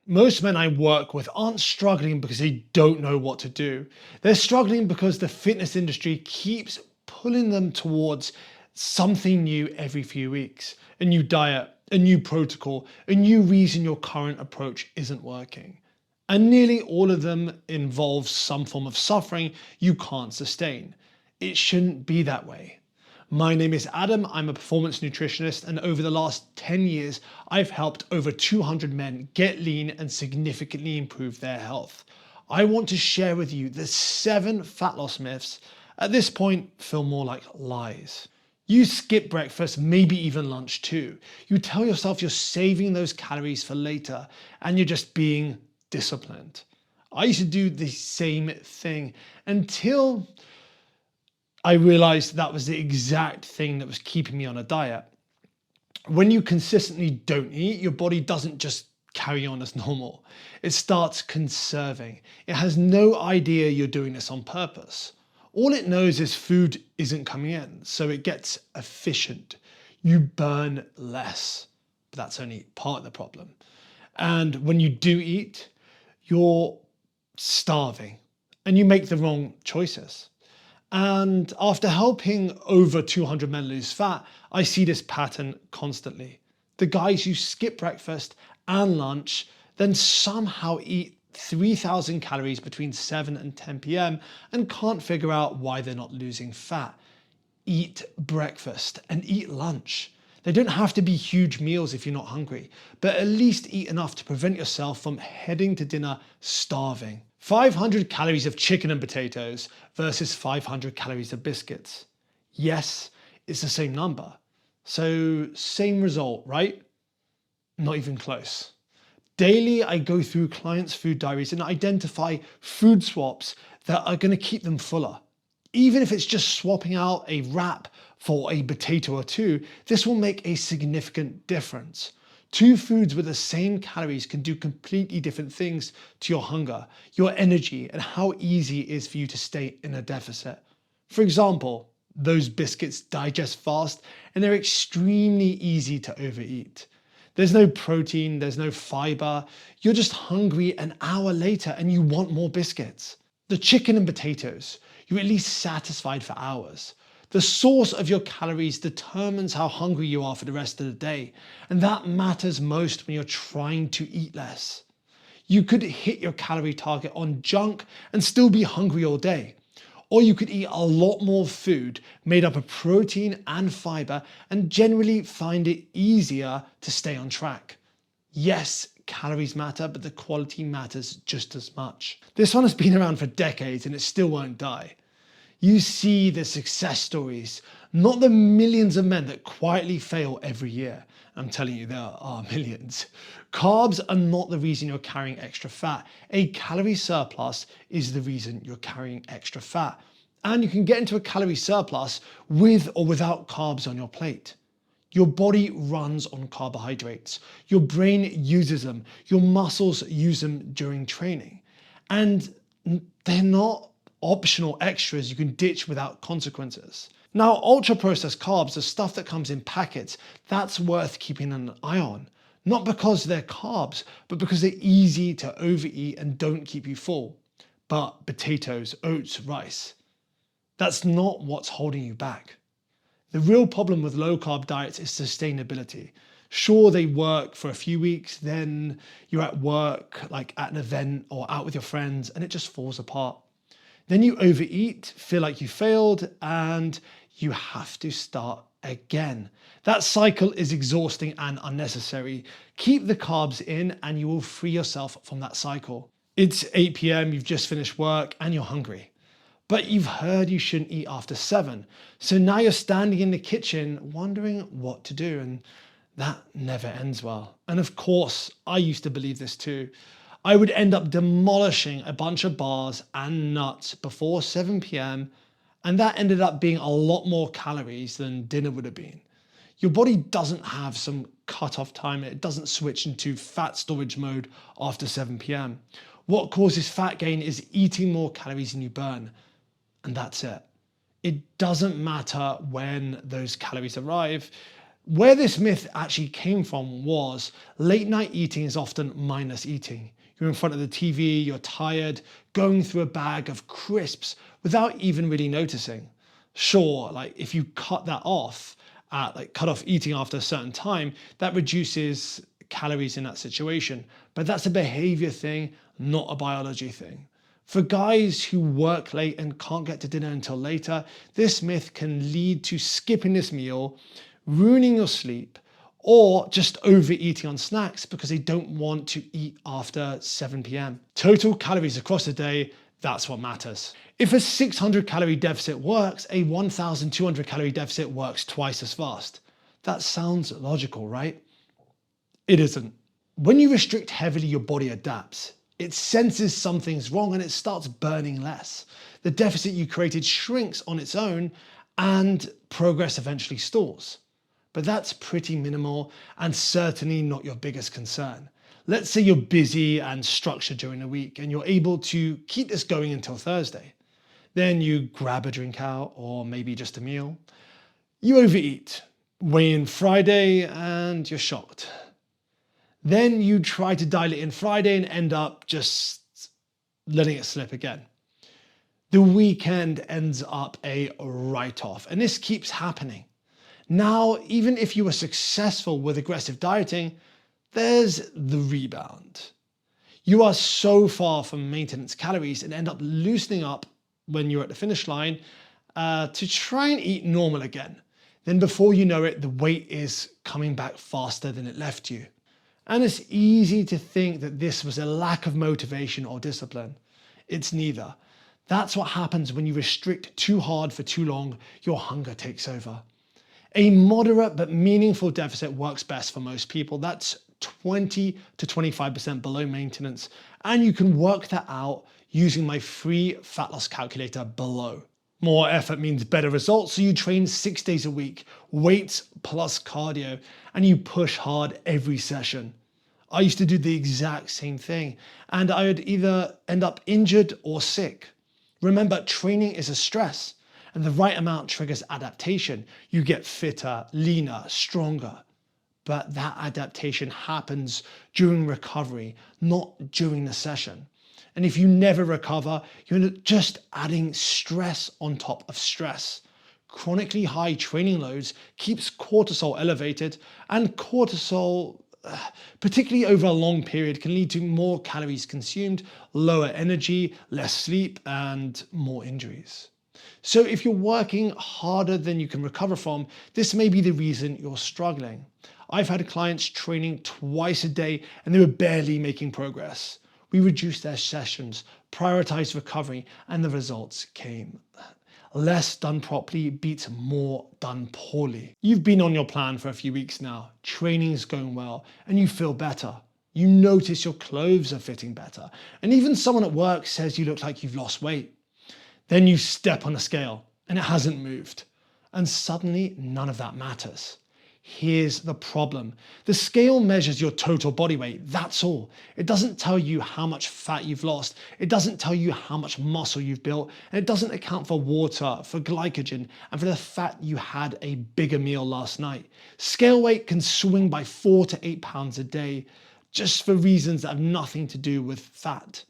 Most men I work with aren't struggling because they don't know what to do. They're struggling because the fitness industry keeps pulling them towards something new every few weeks. A new diet, a new protocol, a new reason your current approach isn't working. And nearly all of them involve some form of suffering you can't sustain. It shouldn't be that way. My name is Adam, I'm a performance nutritionist, and over the last 10 years, I've helped over 200 men get lean and significantly improve their health. I want to share with you the 7 fat loss myths, at this point feel more like lies. You skip breakfast, maybe even lunch too. You tell yourself you're saving those calories for later, and you're just being disciplined. I used to do the same thing until I realized that was the exact thing that was keeping me on a diet. When you consistently don't eat, your body doesn't just carry on as normal. It starts conserving. It has no idea you're doing this on purpose. All it knows is food isn't coming in, so it gets efficient. You burn less, but that's only part of the problem. And when you do eat, you're starving and you make the wrong choices. And after helping over 200 men lose fat, I see this pattern constantly. The guys who skip breakfast and lunch, then somehow eat 3,000 calories between 7 and 10 p.m. and can't figure out why they're not losing fat. Eat breakfast and eat lunch. They don't have to be huge meals if you're not hungry, but at least eat enough to prevent yourself from heading to dinner starving. 500 calories of chicken and potatoes versus 500 calories of biscuits. Yes, it's the same number. So same result, right? Not even close. Daily, I go through clients' food diaries and identify food swaps that are going to keep them fuller. Even if it's just swapping out a wrap for a potato or two, this will make a significant difference. Two foods with the same calories can do completely different things to your hunger, your energy, and how easy it is for you to stay in a deficit. For example, those biscuits digest fast and they're extremely easy to overeat. There's no protein, there's no fiber. You're just hungry an hour later and you want more biscuits. The chicken and potatoes, you're at least satisfied for hours. The source of your calories determines how hungry you are for the rest of the day, and that matters most when you're trying to eat less. You could hit your calorie target on junk and still be hungry all day. Or you could eat a lot more food made up of protein and fiber and generally find it easier to stay on track. Yes, calories matter, but the quality matters just as much. This one has been around for decades and it still won't die. You see the success stories, not the millions of men that quietly fail every year. I'm telling you, there are millions. Carbs are not the reason you're carrying extra fat. A calorie surplus is the reason you're carrying extra fat. And you can get into a calorie surplus with or without carbs on your plate. Your body runs on carbohydrates. Your brain uses them. Your muscles use them during training. And they're not optional extras you can ditch without consequences. Now, ultra processed carbs, the stuff that comes in packets, that's worth keeping an eye on. Not because they're carbs, but because they're easy to overeat and don't keep you full. But potatoes, oats, rice, that's not what's holding you back. The real problem with low carb diets is sustainability. Sure, they work for a few weeks, then you're at work, like at an event or out with your friends, and it just falls apart. Then you overeat, feel like you failed, and you have to start again. That cycle is exhausting and unnecessary. Keep the carbs in and you will free yourself from that cycle. It's 8 p.m, you've just finished work and you're hungry. But you've heard you shouldn't eat after 7. So now you're standing in the kitchen wondering what to do, and that never ends well. And of course, I used to believe this too. I would end up demolishing a bunch of bars and nuts before 7 p.m. And that ended up being a lot more calories than dinner would have been. Your body doesn't have some cutoff time. It doesn't switch into fat storage mode after 7 p.m. What causes fat gain is eating more calories than you burn. And that's it. It doesn't matter when those calories arrive. Where this myth actually came from was late night eating is often mindless eating. You're in front of the TV, you're tired, going through a bag of crisps without even really noticing. Sure, like if you cut that off, cut off eating after a certain time, that reduces calories in that situation. But that's a behavior thing, not a biology thing. For guys who work late and can't get to dinner until later, this myth can lead to skipping this meal, ruining your sleep, or just overeating on snacks because they don't want to eat after 7 p.m. Total calories across the day, that's what matters. If a 600 calorie deficit works, a 1,200 calorie deficit works twice as fast. That sounds logical, right? It isn't. When you restrict heavily, your body adapts. It senses something's wrong and it starts burning less. The deficit you created shrinks on its own and progress eventually stalls. But that's pretty minimal and certainly not your biggest concern. Let's say you're busy and structured during the week and you're able to keep this going until Thursday. Then you grab a drink out or maybe just a meal. You overeat, weigh in Friday and you're shocked. Then you try to dial it in Friday and end up just letting it slip again. The weekend ends up a write-off, and this keeps happening. Now, even if you were successful with aggressive dieting, there's the rebound. You are so far from maintenance calories and end up loosening up when you're at the finish line to try and eat normal again. Then before you know it, the weight is coming back faster than it left you. And it's easy to think that this was a lack of motivation or discipline. It's neither. That's what happens when you restrict too hard for too long, your hunger takes over. A moderate but meaningful deficit works best for most people. That's 20 to 25% below maintenance. And you can work that out using my free fat loss calculator below. More effort means better results, so you train 6 days a week, weights plus cardio, and you push hard every session. I used to do the exact same thing, and I would either end up injured or sick. Remember, training is a stress, and the right amount triggers adaptation. You get fitter, leaner, stronger. But that adaptation happens during recovery, not during the session. And if you never recover, you're just adding stress on top of stress. Chronically high training loads keeps cortisol elevated, and cortisol, particularly over a long period, can lead to more calories consumed, lower energy, less sleep, and more injuries. So if you're working harder than you can recover from, this may be the reason you're struggling. I've had clients training twice a day and they were barely making progress. We reduced their sessions, prioritized recovery, and the results came. Less done properly beats more done poorly. You've been on your plan for a few weeks now, training's going well, and you feel better. You notice your clothes are fitting better, and even someone at work says you look like you've lost weight. Then you step on a scale, and it hasn't moved. And suddenly, none of that matters. Here's the problem. The scale measures your total body weight, that's all. It doesn't tell you how much fat you've lost. It doesn't tell you how much muscle you've built. And it doesn't account for water, for glycogen, and for the fact you had a bigger meal last night. Scale weight can swing by 4 to 8 pounds a day, just for reasons that have nothing to do with fat.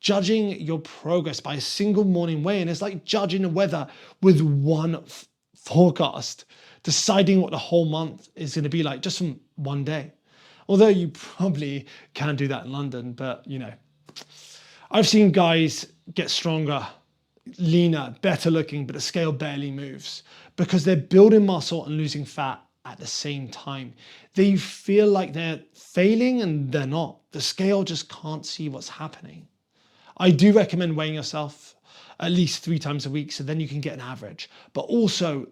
Judging your progress by a single morning weigh-in is like judging the weather with one forecast. Deciding what the whole month is going to be like just from one day. Although you probably can do that in London, but you know. I've seen guys get stronger, leaner, better looking, but the scale barely moves because they're building muscle and losing fat at the same time. They feel like they're failing and they're not. The scale just can't see what's happening. I do recommend weighing yourself at least 3 times a week so then you can get an average, but also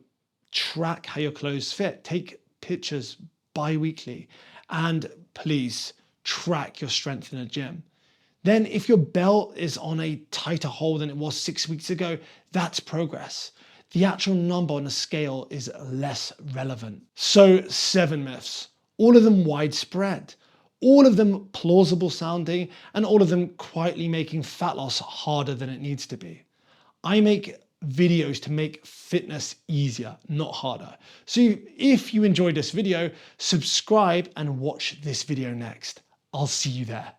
track how your clothes fit. Take pictures bi-weekly and please track your strength in the gym. Then if your belt is on a tighter hole than it was 6 weeks ago, that's progress. The actual number on the scale is less relevant. So 7 myths, all of them widespread, all of them plausible sounding, and all of them quietly making fat loss harder than it needs to be. I make videos to make fitness easier, not harder. So if you enjoyed this video, subscribe and watch this video next. I'll see you there.